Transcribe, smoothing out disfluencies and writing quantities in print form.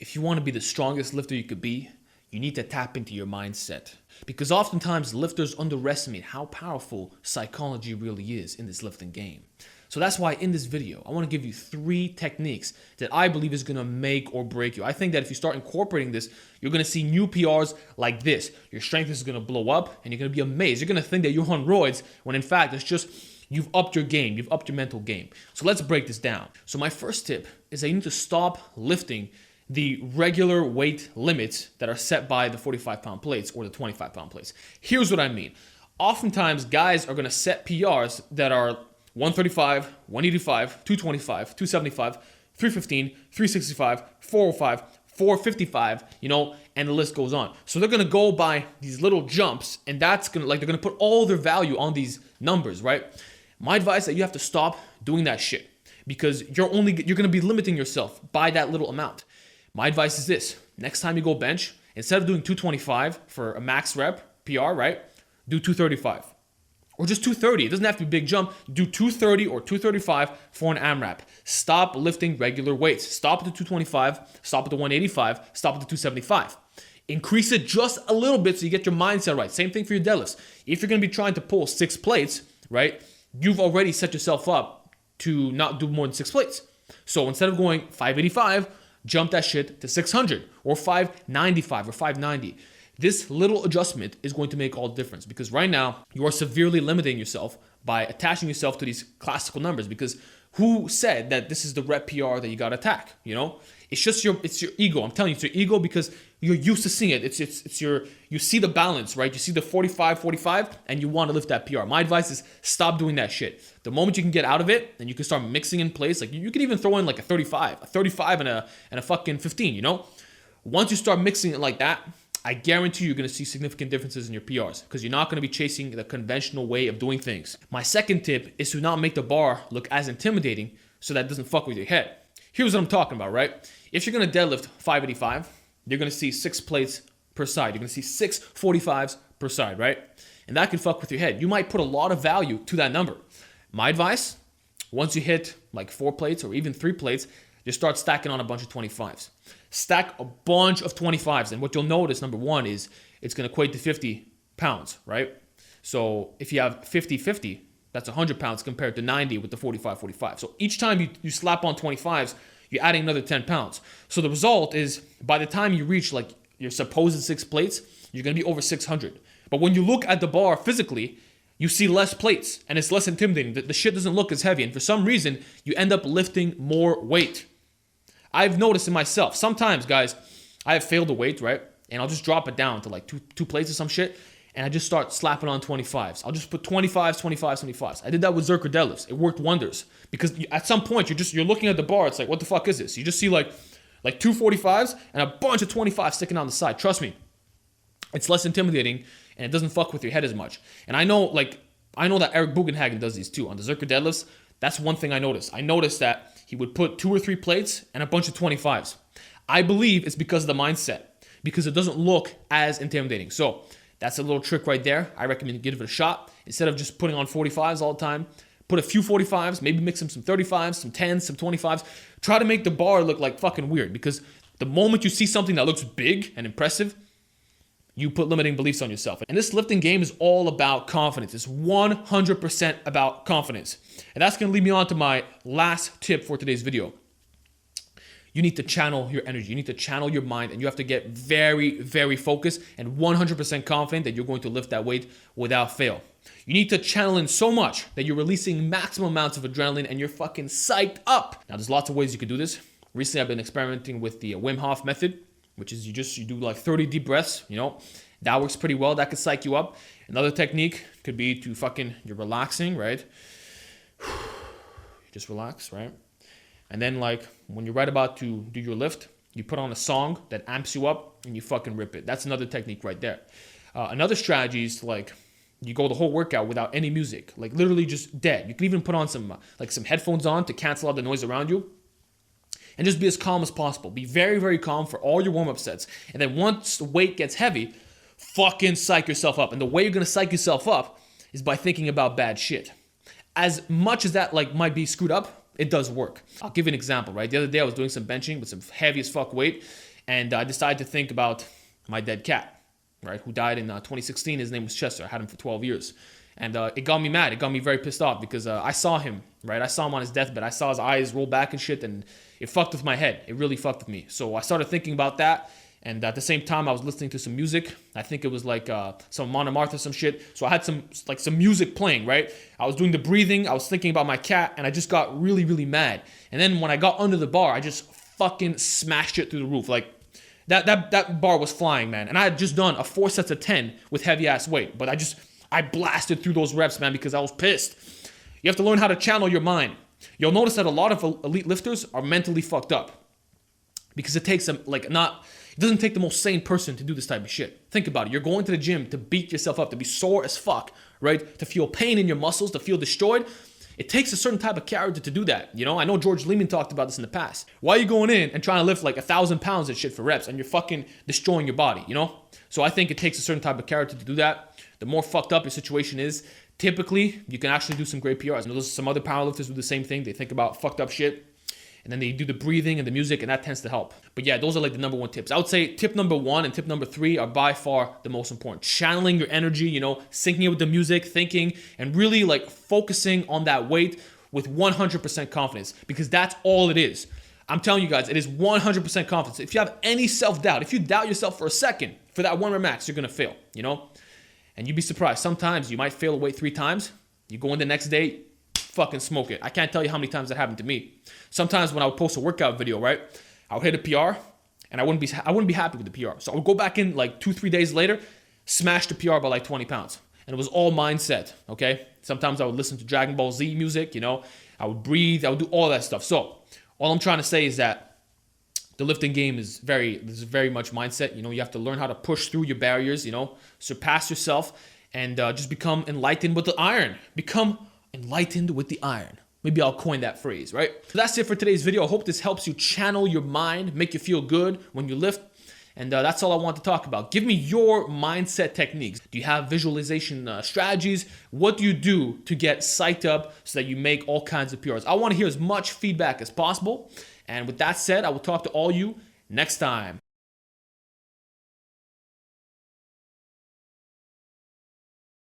If you want to be the strongest lifter you could be, you need to tap into your mindset. Because oftentimes lifters underestimate how powerful psychology really is in this lifting game. So that's why in this video, I want to give you 3 techniques that I believe is going to make or break you. I think that if you start incorporating this, you're going to see new PRs like this. Your strength is going to blow up and you're going to be amazed. You're going to think that you're on roids when in fact it's just you've upped your game. You've upped your mental game. So let's break this down. So my first tip is that you need to stop lifting the regular weight limits that are set by the 45-pound plates or the 25-pound plates. Here's what I mean. Oftentimes, guys are going to set PRs that are 135, 185, 225, 275, 315, 365, 405, 455, and the list goes on. So they're going to go by these little jumps, and that's going to, they're going to put all their value on these numbers, right? My advice is that you have to stop doing that shit because you're going to be limiting yourself by that little amount. My advice is this: next time you go bench, instead of doing 225 for a max rep PR, right? Do 235 or just 230. It doesn't have to be a big jump. Do 230 or 235 for an AMRAP. Stop lifting regular weights. Stop at the 225, stop at the 185, stop at the 275. Increase it just a little bit so you get your mindset right. Same thing for your deadlifts. If you're going to be trying to pull 6 plates, right, you've already set yourself up to not do more than 6 plates. So instead of going 585, jump that shit to 600 or 595 or 590. This little adjustment is going to make all the difference because right now you are severely limiting yourself by attaching yourself to these classical numbers because who said that this is the rep PR that you got to attack? It's just your ego. I'm telling you, it's your ego because you're used to seeing it. You see the balance, right? You see the 45, and you want to lift that PR. My advice is stop doing that shit. The moment you can get out of it, and you can start mixing in place, like you can even throw in like a 35 and a fucking 15, Once you start mixing it like that, I guarantee you're going to see significant differences in your PRs because you're not going to be chasing the conventional way of doing things. My second tip is to not make the bar look as intimidating so that it doesn't fuck with your head. Here's what I'm talking about, right? If you're going to deadlift 585, you're going to see 6 plates per side. You're going to see 6 45s per side, right? And that can fuck with your head. You might put a lot of value to that number. My advice, once you hit like 4 plates or even 3 plates, just start stacking on a bunch of 25s. Stack a bunch of 25s. And what you'll notice, number one, is it's going to equate to 50 pounds, right? So if you have 50-50, that's 100 pounds compared to 90 with the 45-45. So each time you slap on 25s, you're adding another 10 pounds. So the result is by the time you reach like your supposed 6 plates, you're going to be over 600. But when you look at the bar physically, you see less plates and it's less intimidating. The shit doesn't look as heavy. And for some reason, you end up lifting more weight. I've noticed in myself, sometimes, guys, I have failed a weight, right? And I'll just drop it down to like two plates or some shit. And I just start slapping on 25s. I'll just put 25s. I did that with Zerker deadlifts. It worked wonders. Because at some point, you're looking at the bar. It's like, what the fuck is this? You just see like 2 45s and a bunch of 25s sticking on the side. Trust me, it's less intimidating and it doesn't fuck with your head as much. And I know that Eric Bugenhagen does these too. On the Zerker deadlifts, that's one thing I noticed. I noticed that he would put 2 or 3 plates and a bunch of 25s. I believe it's because of the mindset, because it doesn't look as intimidating. So that's a little trick right there. I recommend you give it a shot. Instead of just putting on 45s all the time, put a few 45s, maybe mix in some 35s, some 10s, some 25s. Try to make the bar look like fucking weird because the moment you see something that looks big and impressive, you put limiting beliefs on yourself. And this lifting game is all about confidence. It's 100% about confidence. And that's going to lead me on to my last tip for today's video. You need to channel your energy. You need to channel your mind, and you have to get very, very focused and 100% confident that you're going to lift that weight without fail. You need to channel in so much that you're releasing maximum amounts of adrenaline and you're fucking psyched up. Now, there's lots of ways you could do this. Recently, I've been experimenting with the Wim Hof method, which is you do like 30 deep breaths, That works pretty well. That could psych you up. Another technique could be to you're relaxing, right? You just relax, right? And then when you're right about to do your lift, you put on a song that amps you up and you fucking rip it. That's another technique right there. Another strategy is you go the whole workout without any music, literally just dead. You can even put on some headphones on to cancel out the noise around you. And just be as calm as possible. Be very, very calm for all your warm-up sets. And then once the weight gets heavy, fucking psych yourself up. And the way you're going to psych yourself up is by thinking about bad shit. As much as that might be screwed up, it does work. I'll give you an example, right? The other day I was doing some benching with some heavy as fuck weight. And I decided to think about my dead cat, right, who died in 2016. His name was Chester. I had him for 12 years. And it got me mad. It got me very pissed off because I saw him, right? I saw him on his deathbed. I saw his eyes roll back and shit, and it fucked with my head. It really fucked with me. So I started thinking about that. And at the same time, I was listening to some music. I think it was like some Monomartha, some shit. So I had some music playing, right? I was doing the breathing. I was thinking about my cat, and I just got really, really mad. And then when I got under the bar, I just fucking smashed it through the roof. Like that bar was flying, man. And I had just done a 4 sets of 10 with heavy ass weight, but I blasted through those reps, man, because I was pissed. You have to learn how to channel your mind. You'll notice that a lot of elite lifters are mentally fucked up because it takes them it doesn't take the most sane person to do this type of shit. Think about it. You're going to the gym to beat yourself up, to be sore as fuck, right? To feel pain in your muscles, to feel destroyed. It takes a certain type of character to do that. You know, I know George Lehman talked about this in the past. Why are you going in and trying to lift like 1,000 pounds and shit for reps and you're fucking destroying your body, you know? So I think it takes a certain type of character to do that. The more fucked up your situation is, typically you can actually do some great PRs. And there's some other powerlifters do the same thing. They think about fucked up shit, and then they do the breathing and the music, and that tends to help. But yeah, those are like the number one tips. I would say tip number 1 and tip number 3 are by far the most important. Channeling your energy, you know, syncing it with the music, thinking, and really like focusing on that weight with 100% confidence, because that's all it is. I'm telling you guys, it is 100% confidence. If you have any self-doubt, if you doubt yourself for a second for that 1 rep max, you're gonna fail, you know? And you'd be surprised. Sometimes you might fail a weight 3 times. You go in the next day, fucking smoke it. I can't tell you how many times that happened to me. Sometimes when I would post a workout video, right, I would hit a PR and I wouldn't be happy with the PR. So I would go back in like 2-3 days later, smash the PR by like 20 pounds. And it was all mindset, okay? Sometimes I would listen to Dragon Ball Z music, you know, I would breathe, I would do all that stuff. So all I'm trying to say is that the lifting game is very much mindset. You know, you have to learn how to push through your barriers, you know, surpass yourself, and just become enlightened with the iron. Become enlightened with the iron. Maybe I'll coin that phrase, right? So that's it for today's video. I hope this helps you channel your mind, make you feel good when you lift. And that's all I want to talk about. Give me your mindset techniques. Do you have visualization strategies? What do you do to get psyched up so that you make all kinds of PRs? I want to hear as much feedback as possible. And with that said, I will talk to all you next time.